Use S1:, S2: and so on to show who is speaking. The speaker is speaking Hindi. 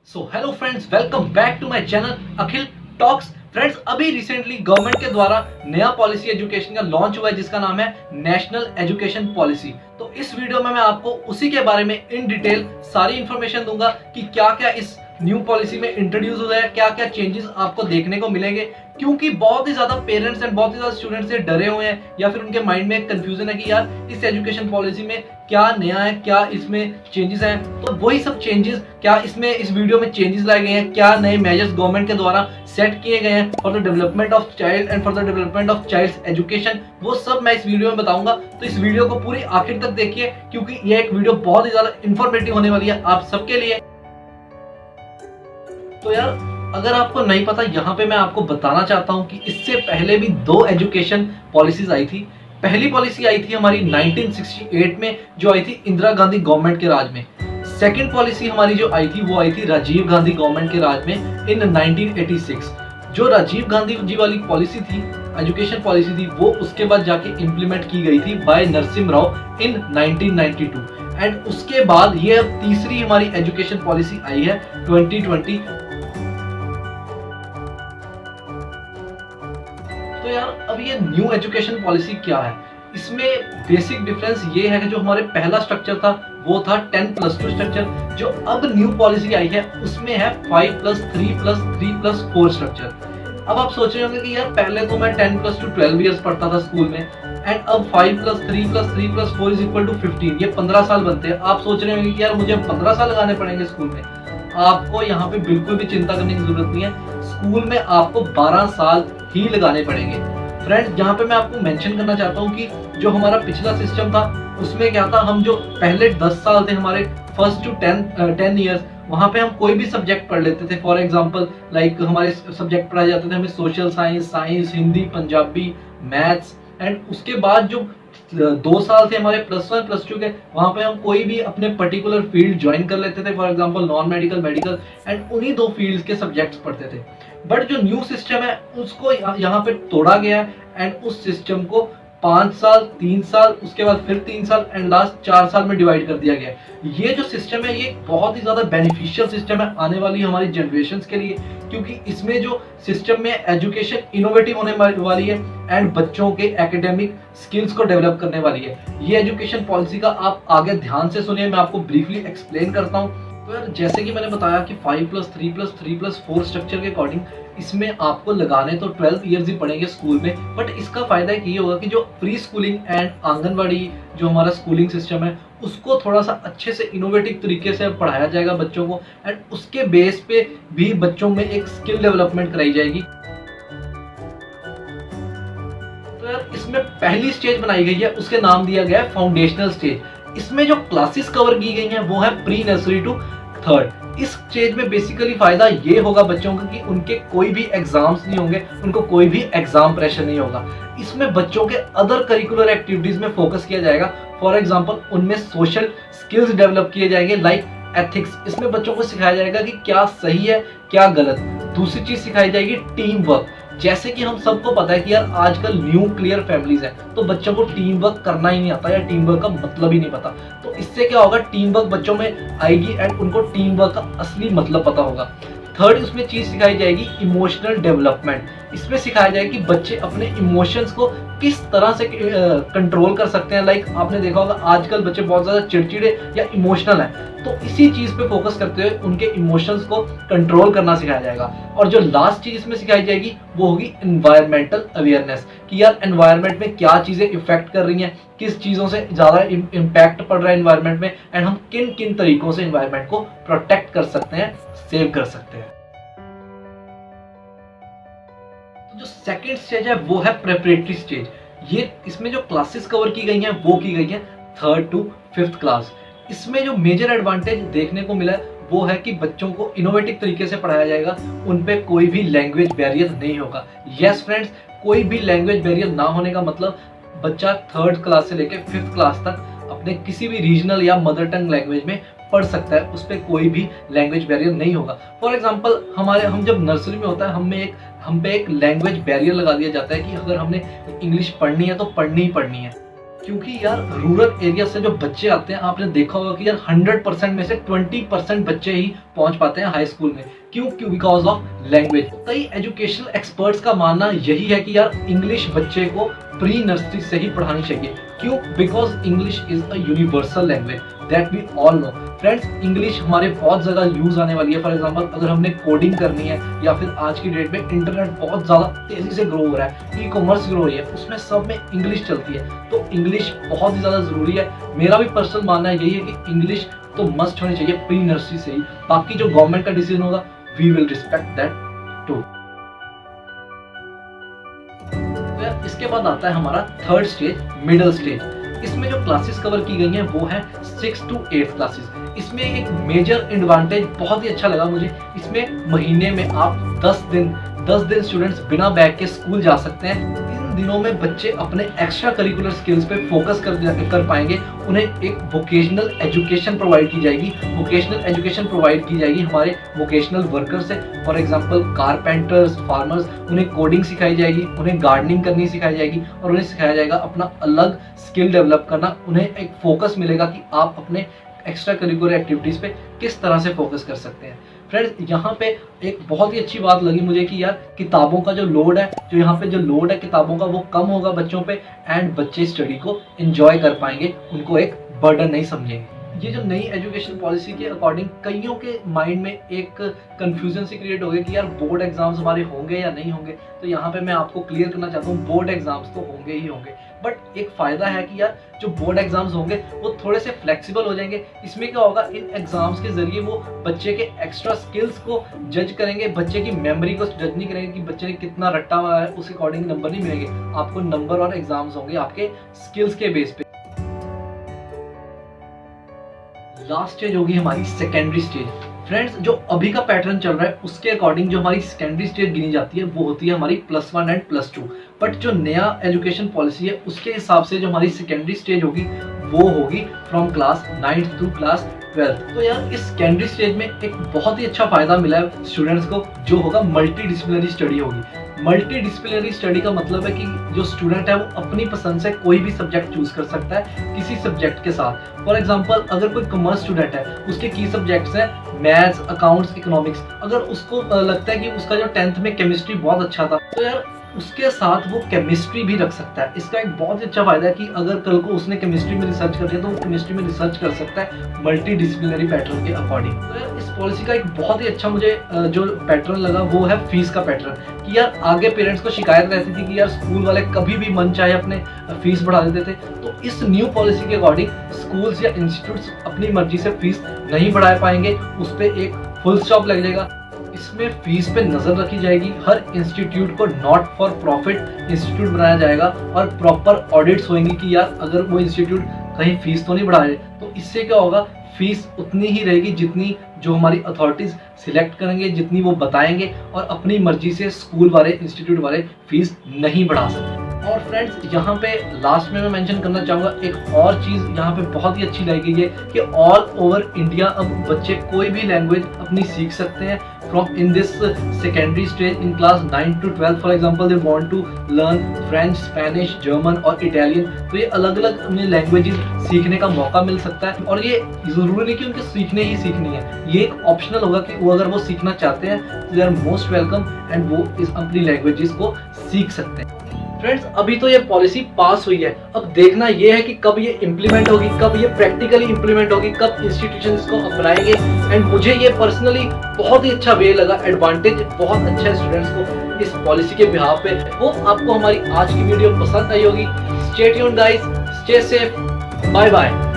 S1: So hello friends, welcome back to my channel Akhil talks. Friends, अभी रिसेंटली गवर्नमेंट के द्वारा नया पॉलिसी एजुकेशन का लॉन्च हुआ है जिसका नाम है नेशनल एजुकेशन पॉलिसी। तो इस वीडियो में मैं आपको उसी के बारे में इन डिटेल सारी इंफॉर्मेशन दूंगा कि क्या क्या इस न्यू पॉलिसी में इंट्रोड्यूस हुआ है, क्या क्या चेंजेस आपको देखने को मिलेंगे। क्योंकि बहुत ही ज्यादा पेरेंट्स एंड बहुत ही ज्यादा स्टूडेंट्स डरे हुए हैं या फिर उनके माइंड में एक कंफ्यूजन है कि यार इस एजुकेशन पॉलिसी में क्या नया है, क्या इसमें चेंजेस हैं। तो वही सब चेंजेस क्या इसमें इस वीडियो में चेंजेस लाए गए हैं, क्या नए मेजर्स गवर्नमेंट के द्वारा सेट किए गए हैं for the development of child and for the development of child's education, वो सब मैं इस वीडियो में बताऊंगा। तो इस वीडियो को पूरी आखिर तक देखिए क्योंकि ये एक वीडियो बहुत ही ज्यादा इंफॉर्मेटिव होने वाली है आप सबके लिए। तो यार, अगर आपको नहीं पता, यहाँ पे मैं आपको बताना चाहता हूँ कि इससे पहले भी दो एजुकेशन पॉलिसीज आई थी। पहली पॉलिसी आई थी हमारी 1968 में, जो आई थी इंदिरा गांधी गवर्नमेंट के राज में। सेकंड पॉलिसी हमारी जो आई थी वो आई थी राजीव गांधी गवर्नमेंट के राज में इन 1986। जो राजीव गांधी जी वाली पॉलिसी थी, एजुकेशन पॉलिसी थी, वो उसके बाद जाके इम्प्लीमेंट की गई थी by Narasimha Rao in 1992। And उसके बाद ये अब तीसरी हमारी एजुकेशन पॉलिसी आई है 2020। तो यार, अब ये न्यू एजुकेशन पॉलिसी क्या है, इसमें बेसिक डिफरेंस ये है कि जो हमारे पहला स्ट्रक्चर था वो था 10+2 स्ट्रक्चर। जो अब न्यू पॉलिसी आई है उसमें है 5+3+3+4 स्ट्रक्चर। अब आप सोच रहे होंगे कि यार पहले तो मैं 10+2 12 इयर्स पढ़ता था स्कूल में, एंड अब 5+3+3+4 इज इक्वल टू 15, ये 15 साल बनते हैं। आप सोच रहे होंगे कि यार मुझे 15 साल लगाने पड़ेंगे स्कूल में। आपको यहाँ पे बिल्कुल भी चिंता करने की जरूरत नहीं है, स्कूल में आपको 12 साल ही लगाने पड़ेंगे। फ्रेंड्स, यहाँ पे मैं आपको मेंशन करना चाहता हूँ कि जो हमारा पिछला सिस्टम था उसमें क्या था, हम जो पहले 10 साल थे हमारे फर्स्ट टू 10 ईयर्स, वहाँ पे हम कोई भी सब्जेक्ट पढ़ लेते थे। फॉर एग्जांपल लाइक हमारे सब्जेक्ट पढ़ाए जाते थे, हमें social science, Hindi, Punjabi, maths. And उसके बाद जो 2 साल थे हमारे +1 +2 के, वहाँ पे हम कोई भी अपने पर्टिकुलर फील्ड ज्वाइन कर लेते थे, for example non medical, medical, and उन्हीं 2 फील्ड्स के सब्जेक्ट्स पढ़ते थे। बट जो न्यू सिस्टम है उसको यहाँ पे तोड़ा गया है एंड उस सिस्टम को 5 साल, 3 साल, उसके बाद फिर 3 साल एंड लास्ट 4 साल में डिवाइड कर दिया गया है। ये जो सिस्टम है ये बहुत ही ज्यादा बेनिफिशियल सिस्टम है आने वाली हमारी जनरेशन्स के लिए, क्योंकि इसमें जो सिस्टम में एजुकेशन इनोवेटिव होने वाली है एंड बच्चों के एकेडमिक स्किल्स को डेवलप करने वाली है। ये एजुकेशन पॉलिसी का आप आगे ध्यान से सुनिए, मैं आपको ब्रीफली एक्सप्लेन करता हूँ। तो यार, जैसे कि मैंने बताया कि 5+3+3+4 स्ट्रक्चर के अकॉर्डिंग इसमें आपको लगाने तो 12 इयर्स ही पड़ेंगे स्कूल में। बट इसका फायदा ये होगा कि जो प्री स्कूलिंग एंड आंगनवाड़ी जो हमारा स्कूलिंग सिस्टम है उसको थोड़ा सा अच्छे से इनोवेटिव तरीके से पढ़ाया जाएगा बच्चों को, एंड उसके बेस पे भी बच्चों में एक स्किल डेवलपमेंट कराई जाएगी। तो यार, इसमें पहली स्टेज बनाई गई है, उसके नाम दिया गया है फाउंडेशनल स्टेज। इसमें जो क्लासेस कवर की गई हैं वो है प्री नर्सरी टू 3rd। इस स्टेज में बेसिकली फायदा ये होगा बच्चों को कि उनके कोई भी एग्जाम्स नहीं होंगे, उनको कोई भी एग्जाम प्रेशर नहीं होगा। इसमें बच्चों के अदर करिकुलर एक्टिविटीज में फोकस किया जाएगा। फॉर एग्जांपल उनमें सोशल स्किल्स डेवलप किए जाएंगे लाइक एथिक्स। इसमें बच्चों को सिखाया जाएगा कि क्या सही है क्या गलत। दूसरी चीज सिखाई जाएगी टीम वर्क। जैसे कि हम सबको पता है कि यार आजकल न्यूक्लियर फैमिलीज है, तो बच्चों को टीम वर्क करना ही नहीं आता या टीम वर्क का मतलब ही नहीं पता। तो इससे क्या होगा, टीम वर्क बच्चों में आएगी एंड उनको टीम वर्क का असली मतलब पता होगा। 3rd उसमें चीज सिखाई जाएगी इमोशनल डेवलपमेंट। इसमें सिखाया जाएगा कि बच्चे अपने इमोशंस को किस तरह से कंट्रोल कर सकते हैं। लाइक आपने देखा होगा आजकल बच्चे बहुत ज्यादा चिड़चिड़े या इमोशनल हैं, तो इसी चीज पे फोकस करते हुए उनके इमोशंस को कंट्रोल करना सिखाया जाएगा। और जो लास्ट चीज इसमें सिखाई जाएगी वो होगी एनवायरमेंटल अवेयरनेस, कि यार एनवायरमेंट में क्या चीजें इफेक्ट कर रही हैं, किस चीजों से ज्यादा इम्पैक्ट पड़ रहा है एनवायरमेंट में, एंड हम किन किन तरीकों से एनवायरमेंट को प्रोटेक्ट कर सकते हैं, सेव कर सकते हैं। तो जो सेकंड स्टेज है वो है प्रेपरेटरी स्टेज। ये इसमें जो क्लासेस कवर की गई हैं वो की गई है 3rd टू 5th क्लास। इसमें जो मेजर एडवांटेज देखने को मिला है वो है कि बच्चों को इनोवेटिव तरीके से पढ़ाया जाएगा, उन पे कोई भी लैंग्वेज बैरियर नहीं होगा। यस फ्रेंड्स, कोई भी लैंग्वेज बैरियर ना होने का मतलब बच्चा 3rd क्लास से लेकर 5th क्लास तक अपने किसी भी रीजनल या मदर टंग लैंग्वेज में पढ़ सकता है, उस पर कोई भी लैंग्वेज बैरियर नहीं होगा। फॉर एग्जाम्पल हम जब नर्सरी में होता है हम पे एक लैंग्वेज बैरियर लगा दिया जाता है कि अगर हमने इंग्लिश पढ़नी है तो पढ़नी ही पढ़नी है। क्योंकि यार रूरल एरिया से जो बच्चे आते हैं, आपने देखा होगा कि यार 100% में से 20% बच्चे ही पहुंच पाते हैं हाई स्कूल में। क्यों? Because of language. कई एजुकेशनल एक्सपर्ट्स का मानना यही है कि यार इंग्लिश बच्चे को प्री नर्सरी से ही पढ़ानी चाहिए। क्यों? Because English is a universal language that we all know. Friends, English हमारे बहुत जगह यूज आने वाली है। फॉर एग्जांपल, अगर हमने कोडिंग करनी है या फिर आज की डेट में इंटरनेट बहुत ज़्यादा तेजी से ग्रो हो रहा है, ई कॉमर्स ग्रो हो रही है, उसमें सब में इंग्लिश चलती है। तो इंग्लिश बहुत ही ज़्यादा ज़रूरी है। मेरा भी पर्सनल मानना यही है कि इंग्लिश तो मस्ट होनी चाहिए प्री नर्सरी से ही। बाकी जो गवर्नमेंट का डिसीजन होगा, we will respect that too. इसके बाद आता है हमारा थर्ड स्टेज, मिडिल स्टेज। इसमें जो क्लासेस कवर की गई हैं वो है 6 to 8 क्लासेस। इसमें एक मेजर एडवांटेज बहुत ही अच्छा लगा मुझे, इसमें महीने में आप 10 दिन स्टूडेंट्स बिना बैग के स्कूल जा सकते हैं। इन दिनों में बच्चे अपने एक्स्ट्रा करिकुलर स्किल्स पे फोकस कर पाएंगे। उन्हें एक वोकेशनल एजुकेशन प्रोवाइड की जाएगी। वोकेशनल एजुकेशन प्रोवाइड की जाएगी हमारे वोकेशनल वर्कर से। फॉर एग्जांपल, कारपेंटर्स, फार्मर्स, उन्हें कोडिंग सिखाई जाएगी, उन्हें गार्डनिंग करनी सिखाई जाएगी और उन्हें सिखाया जाएगा अपना अलग स्किल डेवलप करना। उन्हें एक फोकस मिलेगा कि आप अपने एक्स्ट्रा करिकुलर एक्टिविटीज़ पे किस तरह से फोकस कर सकते हैं। फ्रेंड्स, यहाँ पे एक बहुत ही अच्छी बात लगी मुझे कि यार किताबों का जो लोड है, किताबों का, वो कम होगा बच्चों पे एंड बच्चे स्टडी को एंजॉय कर पाएंगे, उनको एक बर्डन नहीं समझेंगे। ये जो नई एजुकेशन पॉलिसी के अकॉर्डिंग कईयों के माइंड में एक कंफ्यूजन सी क्रिएट हो गई कि यार बोर्ड एग्जाम्स हमारे होंगे या नहीं होंगे। तो यहाँ पे मैं आपको क्लियर करना चाहता हूँ, बोर्ड एग्जाम्स तो होंगे ही होंगे। बट एक फायदा है कि यार जो बोर्ड एग्जाम्स होंगे वो थोड़े से फ्लेक्सिबल हो जाएंगे। इसमें क्या होगा, इन एग्जाम्स के जरिए वो बच्चे के एक्स्ट्रा स्किल्स को जज करेंगे, बच्चे की मेमोरी को जज नहीं करेंगे कि बच्चे ने कितना रट्टा हुआ है, उस अकॉर्डिंग नंबर नहीं मिलेंगे आपको। नंबर और एग्जाम्स होंगे आपके स्किल्स के बेस पे। लास्ट स्टेज होगी हमारी सेकेंडरी स्टेज। फ्रेंड्स, जो अभी का पैटर्न चल रहा है उसके अकॉर्डिंग जो हमारी सेकेंडरी स्टेज गिनी जाती है वो होती है हमारी +1 एंड +2। बट जो नया एजुकेशन पॉलिसी है उसके हिसाब से जो हमारी सेकेंडरी स्टेज होगी वो होगी फ्रॉम क्लास 9 to क्लास 12। तो यार इस सेकेंडरी स्टेज में एक बहुत ही अच्छा फायदा मिला है स्टूडेंट्स को, जो होगा मल्टी डिसिप्लिनरी स्टडी होगी। मल्टी डिसिप्लिनरी स्टडी का मतलब है कि जो स्टूडेंट है वो अपनी पसंद से कोई भी सब्जेक्ट चूज कर सकता है किसी सब्जेक्ट के साथ। फॉर एग्जांपल, अगर कोई कॉमर्स स्टूडेंट है, उसके की सब्जेक्ट्स हैं मैथ्स, अकाउंट्स, इकोनॉमिक्स। अगर उसको लगता है कि उसका जो 10th में केमिस्ट्री बहुत अच्छा था, तो यार उसके साथ वो केमिस्ट्री भी रख सकता है। इसका एक बहुत ही अच्छा फायदा है कि अगर कल को उसने केमिस्ट्री में रिसर्च कर लिया तो वो केमिस्ट्री में रिसर्च कर सकता है मल्टी डिसिप्लिनरी पैटर्न के अकॉर्डिंग। तो यार इस पॉलिसी का एक बहुत ही अच्छा मुझे जो पैटर्न लगा वो है फीस का पैटर्न। कि यार आगे पेरेंट्स को शिकायत रहती थी कि यार स्कूल वाले कभी भी मन चाहे अपने फीस बढ़ा देते थे। तो इस न्यू पॉलिसी के अकॉर्डिंग स्कूल्स या इंस्टीट्यूट्स अपनी मर्जी से फीस नहीं बढ़ा पाएंगे, उस पर एक फुल स्टॉप लग जाएगा। इसमें फीस पे नजर रखी जाएगी। हर इंस्टीट्यूट को नॉट फॉर प्रॉफिट इंस्टीट्यूट बनाया जाएगा और प्रॉपर ऑडिट्स होंगी कि यार अगर वो इंस्टीट्यूट कहीं फीस तो नहीं बढ़ा रहे। तो इससे क्या होगा, फीस उतनी ही रहेगी जितनी जो हमारी अथॉरिटीज सिलेक्ट करेंगे, जितनी वो बताएंगे, और अपनी मर्जी से स्कूल वाले, इंस्टीट्यूट वाले फीस नहीं बढ़ा सकते। और फ्रेंड्स, यहाँ पे लास्ट में मैं मेंशन करना चाहूँगा एक और चीज़ यहाँ पे बहुत ही अच्छी लगी है कि ऑल ओवर इंडिया अब बच्चे कोई भी लैंग्वेज अपनी सीख सकते हैं from in this secondary stage in class 9 to 12। For example, they want to learn French, Spanish, German और इटालियन। तो ये अलग अलग उन्हें लैंग्वेजेस सीखने का मौका मिल सकता है। और ये जरूरी नहीं कि उनके सीखनी ही सीखनी है, ये एक ऑप्शनल होगा कि वो अगर वो सीखना चाहते हैं तो they are most welcome and वो इस अपनी लैंग्वेजेस को सीख सकते हैं। फ्रेंड्स, अभी तो ये पॉलिसी पास हुई है, अब देखना ये है कि कब ये इम्प्लीमेंट होगी, कब ये प्रैक्टिकली इम्प्लीमेंट होगी, कब इंस्टीट्यूशन इसको अपनाएंगे। एंड मुझे ये पर्सनली बहुत ही अच्छा वे लगा, एडवांटेज बहुत अच्छा है स्टूडेंट्स को इस पॉलिसी के बिहाफ पे। होप आपको हमारी आज की वीडियो पसंद आई होगी। Stay tuned guys, stay safe, bye bye.